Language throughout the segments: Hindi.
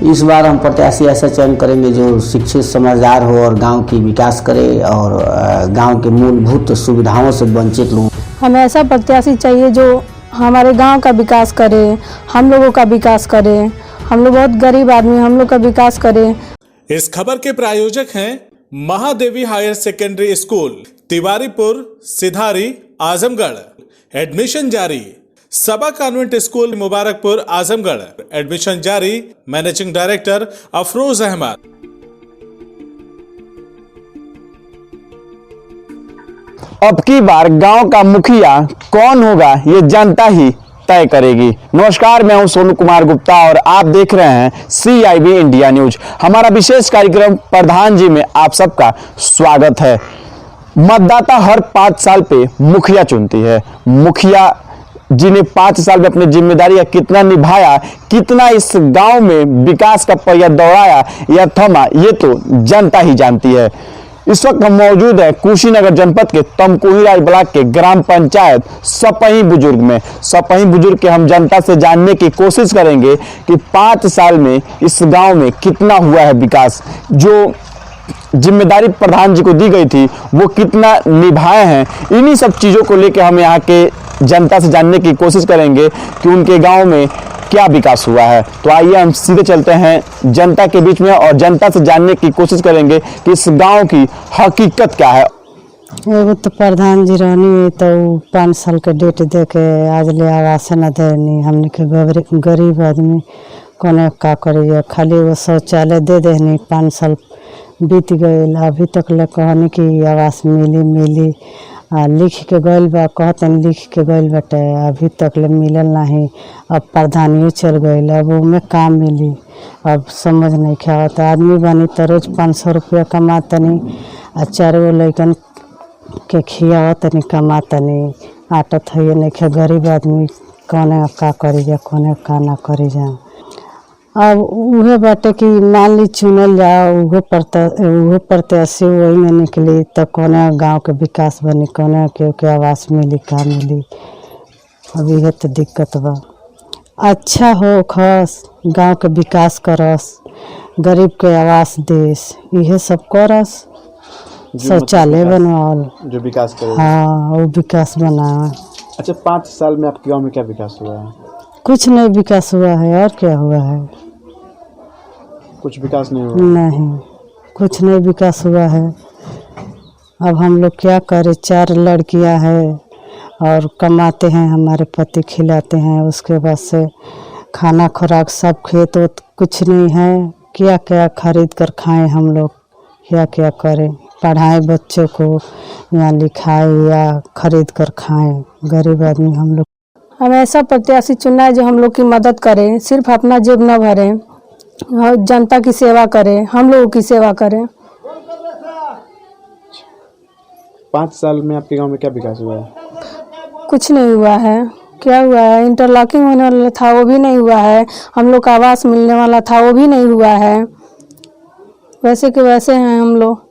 इस बार हम प्रत्याशी ऐसा चयन करेंगे जो शिक्षित समझदार हो और गांव की विकास करे और गांव के मूलभूत सुविधाओं से वंचित लोग। हमें ऐसा प्रत्याशी चाहिए जो हमारे गांव का विकास करे, हम लोगों का विकास करे। हम लोग बहुत गरीब आदमी, हम लोग का विकास करे। इस खबर के प्रायोजक हैं Mahadevi higher secondary school, Tiwaripur, Sidhari, Azamgarh. Admission जारी। Saba convent school, Mubarakpur, Azamgarh. Admission जारी। Managing director Afroz Ahmad. अब की बार गांव का मुखिया कौन होगा ये जनता ही तय करेगी। नमस्कार, मैं हूं सोनू कुमार गुप्ता और आप देख रहे हैं CIB इंडिया न्यूज। हमारा विशेष कार्यक्रम प्रधान जी में आप सबका स्वागत है। मतदाता हर 5 साल पे मुखिया चुनती है। मुखिया जी ने 5 साल में अपनी जिम्मेदारी कितना निभाया, कितना इस गांव में विकास का पहिया दौड़ाया या थमा, ये तो जनता ही जानती है। इस वक्त हम मौजूद है कुशीनगर जनपद के तमकुहीराज ब्लॉक के ग्राम पंचायत सपही बुजुर्ग में। सपही बुजुर्ग के हम जनता से जानने की कोशिश करेंगे कि 5 साल में इस गांव में कितना हुआ है विकास, जो जिम्मेदारी प्रधान जी को दी गई थी वो कितना निभाए हैं। इन्हीं सब चीज़ों को लेकर हम यहाँ के जनता से जानने की कोशिश करेंगे कि उनके गांव में क्या विकास हुआ है। तो आइए हम सीधे चलते हैं जनता के बीच में और जनता से जानने की कोशिश करेंगे कि इस गांव की हकीकत क्या है। एगो तो प्रधान जी रहनी तो 5 साल के डेट दे के आज ले आवास न देनी। हमने के गरीब आदमी कोने का करिए, खाली वो शौचालय दे देनी। 5 साल बीत गए, अभी तक ले कहनी कि आवास मिली लिख के गइल बा, कहतन लिख के गइल बाटे, अभी तक ले मिलल नहीं। अब प्रधानियों चल गइल, अब उनमें काम मिली अब समझ नहीं क्या होता। आदमी बनी तो रोज 500 रुपया कमातनी आ 4 गो लैकन के खियावतनी कमातनी। आटा थैया नहीं खा, गरीब आदमी कौने का करी जा, कौने का ना करी जा। अब उहे बाटे कि मान ली चुनल जाओ, उहे प्रत्याशी वही में निकली तो कोने गांव के विकास बनी, कोने के आवास मिली, का मिली। अब यह तो दिक्कत बा। अच्छा हो खस, गांव के विकास करस, गरीब के आवास देस, यह सब करस। शौचालय बनवाल जो विकास करे। हाँ, वो विकास बना। अच्छा, 5 साल में आपके गांव में क्या विकास हुआ है? कुछ नहीं विकास हुआ है। और क्या हुआ है? कुछ विकास नहीं हुआ। नहीं, कुछ नहीं विकास हुआ है। अब हम लोग क्या करें? 4 लड़कियां हैं और कमाते हैं, हमारे पति खिलाते हैं, उसके बाद से खाना खुराक सब खेत तो कुछ नहीं है। क्या क्या खरीद कर खाएं हम लोग, क्या क्या करें? पढ़ाएं बच्चों को या लिखाएं या खरीद कर खाएं। गरीब आदमी हम लोग। हमें ऐसा प्रत्याशी चुनना है जो हम लोग की मदद करे, सिर्फ अपना जेब न भरे, जनता की सेवा करे, हम लोगों की सेवा करे। 5 साल में आपके गांव में क्या विकास हुआ है? कुछ नहीं हुआ है। क्या हुआ है? इंटरलॉकिंग होने वाला था वो भी नहीं हुआ है। हम लोग का आवास मिलने वाला था वो भी नहीं हुआ है। वैसे के वैसे हैं हम लोग।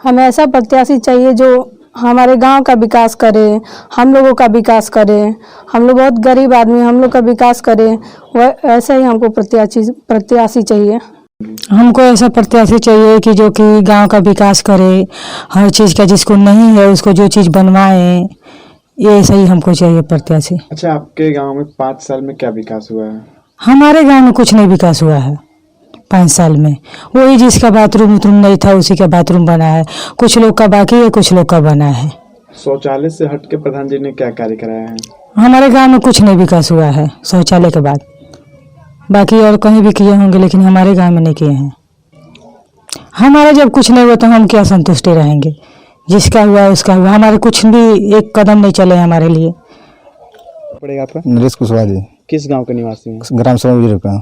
हमें ऐसा प्रत्याशी चाहिए जो हमारे गांव का विकास करे, हम लोगों का विकास करे। हम लोग बहुत गरीब आदमी, हम लोग का विकास करे। वैसे ही हमको प्रत्याशी चाहिए। हमको ऐसा प्रत्याशी चाहिए कि जो कि गांव का विकास करे, हर चीज़ का, जिसको नहीं है उसको जो चीज़ बनवाए, ये सही हमको चाहिए प्रत्याशी। अच्छा, आपके गांव में 5 साल में क्या विकास हुआ है? हमारे गांव में कुछ नहीं विकास हुआ है 5 साल में। वही जिसका बाथरूम नहीं था उसी का बाथरूम बना है। कुछ लोग का बाकी है, कुछ लोग का बना है। शौचालय से हट के प्रधान जी ने क्या कार्य कराया है? हमारे गांव में कुछ नहीं विकास हुआ है शौचालय के बाद। बाकी और कहीं भी किए होंगे लेकिन हमारे गांव में नहीं किए हैं। हमारा जब कुछ नहीं हुआ तो हम क्या संतुष्टि रहेंगे? जिसका हुआ उसका हुआ। हमारे कुछ भी एक कदम नहीं चले हमारे लिए। पड़ेगा आपका? नरेश कुशवाहा जी। किस गांव के निवासी हैं? ग्राम सभा का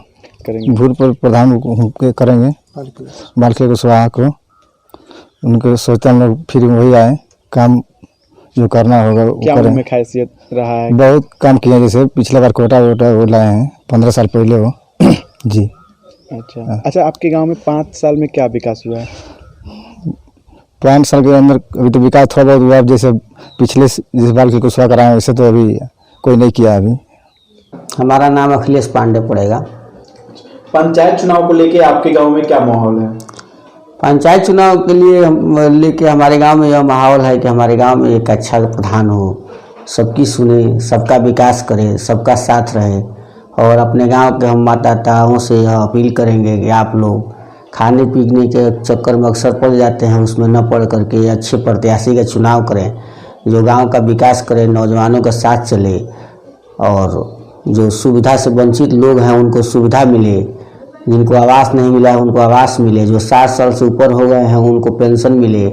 करेंगे। भूतपूर्व प्रधान के करेंगे बालके कुशवाहा को। उनके सोचते हम लोग फिर वही आए, काम जो करना होगा वो क्या करें। उनमें खासियत रहा है? बहुत काम किया, जैसे पिछले बार कोटा वोटा वो लाए हैं 15 साल पहले वो जी। अच्छा, आपके गांव में 5 साल में क्या विकास हुआ है? 5 साल के अंदर अभी तो विकास थोड़ा बहुत हुआ। जैसे पिछले जिस बार की कुशवाहा कराए वैसे तो अभी कोई नहीं किया अभी। हमारा नाम अखिलेश पांडे पड़ेगा। पंचायत चुनाव को लेके आपके गांव में क्या माहौल है? पंचायत चुनाव के लिए लेके हमारे गांव में यह माहौल है कि हमारे गांव में एक अच्छा प्रधान हो, सबकी सुने, सबका विकास करे, सबका साथ रहे। और अपने गांव के हम मतदाताओं से यह अपील करेंगे कि आप लोग खाने पीने के चक्कर में अक्सर पड़ जाते हैं, उसमें न पड़ करके अच्छे प्रत्याशी का चुनाव करें जो गांव का विकास करे, नौजवानों का साथ चले और जो सुविधा से वंचित लोग हैं उनको सुविधा मिले, जिनको आवास नहीं मिला है उनको आवास मिले, जो 60 साल से ऊपर हो गए हैं उनको पेंशन मिले,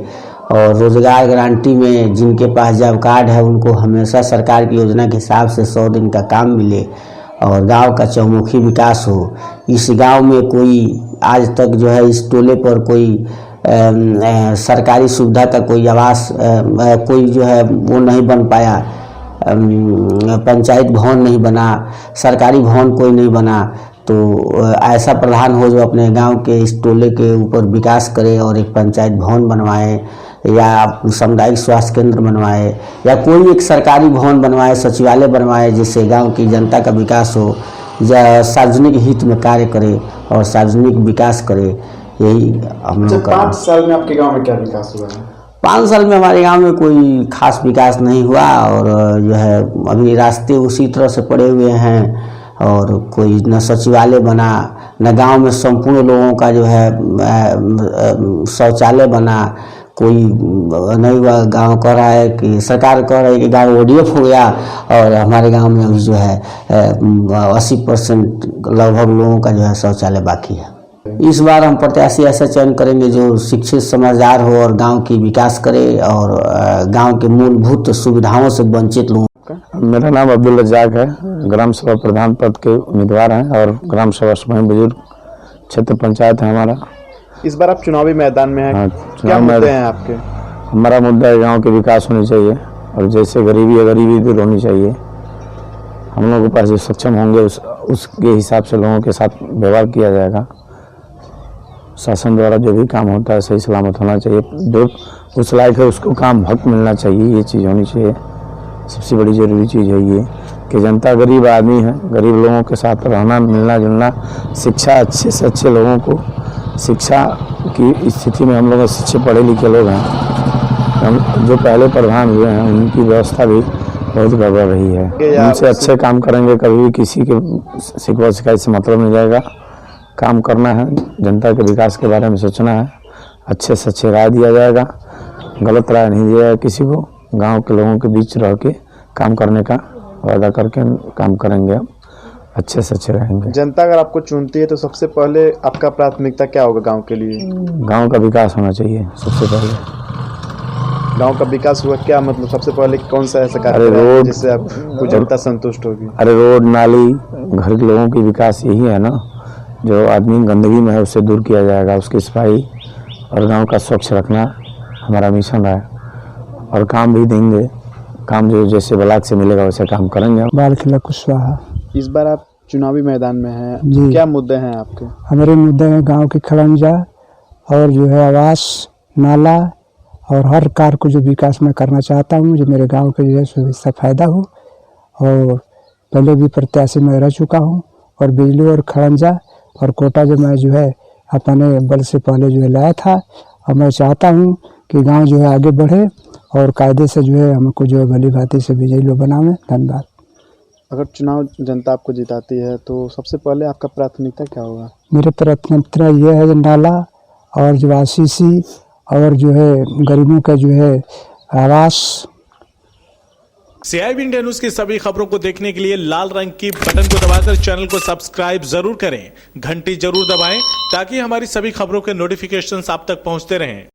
और रोजगार गारंटी में जिनके पास जॉब कार्ड है उनको हमेशा सरकार की योजना के हिसाब से 100 दिन का काम मिले और गांव का चौमुखी विकास हो। इस गांव में कोई आज तक जो है इस टोले पर कोई सरकारी सुविधा का कोई आवास कोई जो है वो नहीं बन पाया, पंचायत भवन नहीं बना, सरकारी भवन कोई नहीं बना। तो ऐसा प्रधान हो जो अपने गांव के इस टोले के ऊपर विकास करे और एक पंचायत भवन बनवाए या सामुदायिक स्वास्थ्य केंद्र बनवाए या कोई एक सरकारी भवन बनवाए, सचिवालय बनवाए, जिससे गांव की जनता का विकास हो, या सार्वजनिक हित में कार्य करे और सार्वजनिक विकास करे। यही हम लोग का। 5 साल में आपके गांव में क्या विकास हुआ है? 5 साल में हमारे गांव में कोई खास विकास नहीं हुआ और जो है अभी रास्ते उसी तरह से पड़े हुए हैं और कोई न सचिवालय बना, न गांव में संपूर्ण लोगों का जो है शौचालय बना, कोई नहीं हुआ। गांव कह रहा है कि सरकार कह रही है कि गांव ODF हो गया और हमारे गांव में अभी जो है 80% लगभग लोगों का जो है शौचालय बाकी है। इस बार हम प्रत्याशी ऐसा चयन करेंगे जो शिक्षित समझदार हो और गांव की विकास करे और गांव के मूलभूत सुविधाओं से वंचित लोगों। मेरा नाम अब्दुल रज़ाक है, ग्राम सभा प्रधान पद के उम्मीदवार हैं और ग्राम सभा स्वयं बुजुर्ग क्षेत्र पंचायत है हमारा। इस बार आप चुनावी मैदान में हैं। हाँ, क्या मुद्दे हैं आपके? हमारा मुद्दा है गांव के विकास होनी चाहिए और जैसे गरीबी है गरीबी दूर होनी चाहिए। हम लोगों के पास जो सक्षम होंगे उसके हिसाब से लोगों के साथ व्यवहार किया जाएगा। शासन द्वारा जो भी काम होता है सही सलामत होना चाहिए, जो उस लायक है उसको काम हक मिलना चाहिए, ये चीज़ होनी चाहिए। सबसे बड़ी ज़रूरी चीज़ है ये कि जनता गरीब आदमी है, गरीब लोगों के साथ रहना, मिलना जुलना, शिक्षा अच्छे से अच्छे लोगों को, शिक्षा की स्थिति में हम लोग अच्छे पढ़े लिखे लोग हैं, हम जो पहले प्रधान हुए हैं उनकी व्यवस्था भी बहुत गड़बड़ रही है। उनसे अच्छे काम करेंगे, कभी भी किसी के शिकवा शिकायत से मतलब नहीं जाएगा। काम करना है, जनता के विकास के बारे में सोचना है, अच्छे से अच्छे राय दिया जाएगा, गलत राय नहीं दिया जाएगा किसी को। गांव के लोगों के बीच रह के काम करने का वादा करके काम करेंगे, हम अच्छे से अच्छे रहेंगे। जनता अगर आपको चुनती है तो सबसे पहले आपका प्राथमिकता क्या होगा गांव के लिए? गांव का विकास होना चाहिए सबसे पहले। गांव का विकास हुआ क्या मतलब? सबसे पहले कौन सा ऐसा कार्य है जिससे आपको जनता संतुष्ट होगी? अरे रोड, नाली, घर के लोगों की विकास यही है ना। जो आदमी गंदगी में है उससे दूर किया जाएगा, उसकी सफाई और गांव का स्वच्छ रखना हमारा मिशन है। और काम भी देंगे, काम जो जैसे ब्लॉक से मिलेगा वैसे काम करेंगे। बाल खिला कुशवाहा। इस बार आप चुनावी मैदान में हैं, जी। क्या मुद्दे हैं आपके? हमारे मुद्दे हैं गांव की खड़ंजा और जो है आवास, नाला और हर कार्य को जो विकास मैं करना चाहता हूँ, जो मेरे गांव के जो है सुविधा फ़ायदा हो। और पहले भी प्रत्याशी मैं रह चुका हूँ और बिजली और खड़ंजा और कोटा जो मैं जो है अपने बल से पहले जो है लाया था। और मैं चाहता हूँ कि गांव जो है आगे बढ़े और कायदे से जो है हमको जो है भली भांति से बिजली बनावे। धन्यवाद। अगर चुनाव जनता आपको जिताती है तो सबसे पहले आपका प्राथमिकता क्या होगा? मेरे प्राथमिकता ये है नाला और जो आशीषी और जो है गरीबों का जो है आवास। CIB इंडिया न्यूज की सभी खबरों को देखने के लिए लाल रंग की बटन को दबाकर चैनल को सब्सक्राइब जरूर करें, घंटी जरूर दबाएं ताकि हमारी सभी खबरों के नोटिफिकेशंस आप तक पहुंचते रहें।